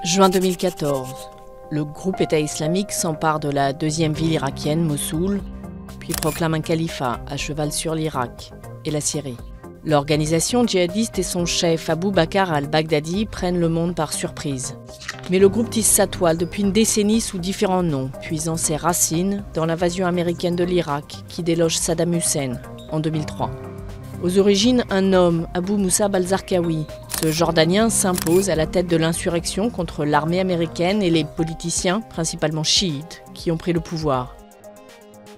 Juin 2014. Le groupe État islamique s'empare de la deuxième ville irakienne, Mossoul, puis proclame un califat à cheval sur l'Irak et la Syrie. L'organisation djihadiste et son chef Abou Bakr al-Baghdadi prennent le monde par surprise. Mais le groupe tisse sa toile depuis une décennie sous différents noms, puisant ses racines dans l'invasion américaine de l'Irak qui déloge Saddam Hussein en 2003. Aux origines, un homme, Abou Musab al-Zarqawi, ce Jordanien s'impose à la tête de l'insurrection contre l'armée américaine et les politiciens, principalement chiites, qui ont pris le pouvoir.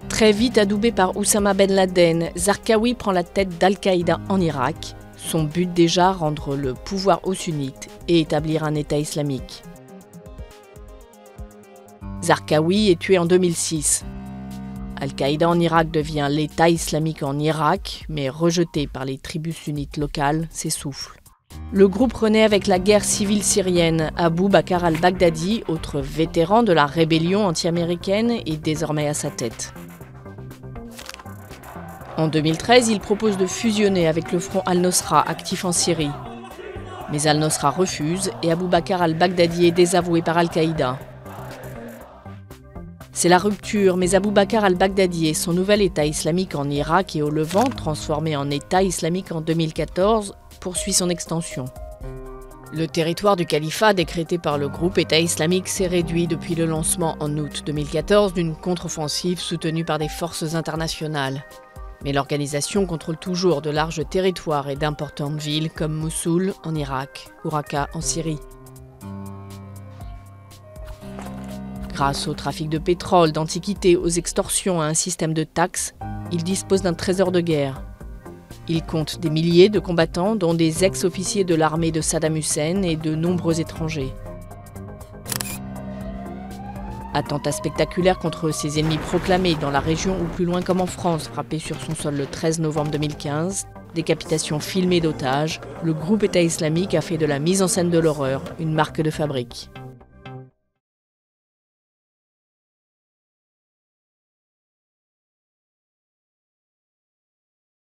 Très vite adoubé par Oussama Ben Laden, Zarqawi prend la tête d'Al-Qaïda en Irak. Son but déjà, rendre le pouvoir aux sunnites et établir un État islamique. Zarqawi est tué en 2006. Al-Qaïda en Irak devient l'État islamique en Irak, mais rejeté par les tribus sunnites locales, s'essouffle. Le groupe renaît avec la guerre civile syrienne. Abou Bakr al-Baghdadi, autre vétéran de la rébellion anti-américaine, est désormais à sa tête. En 2013, il propose de fusionner avec le front Al-Nosra, actif en Syrie. Mais Al-Nosra refuse et Abou Bakr al-Baghdadi est désavoué par Al-Qaïda. C'est la rupture, mais Abou Bakr al-Baghdadi et son nouvel État islamique en Irak et au Levant, transformé en État islamique en 2014, poursuit son extension. Le territoire du califat décrété par le groupe État islamique s'est réduit depuis le lancement en août 2014 d'une contre-offensive soutenue par des forces internationales. Mais l'organisation contrôle toujours de larges territoires et d'importantes villes comme Mossoul en Irak ou Raqqa en Syrie. Grâce au trafic de pétrole, d'antiquités, aux extorsions, à un système de taxes, il dispose d'un trésor de guerre. Il compte des milliers de combattants, dont des ex-officiers de l'armée de Saddam Hussein et de nombreux étrangers. Attentats spectaculaires contre ses ennemis proclamés dans la région ou plus loin comme en France, frappé sur son sol le 13 novembre 2015, décapitation filmée d'otages, le groupe État islamique a fait de la mise en scène de l'horreur une marque de fabrique.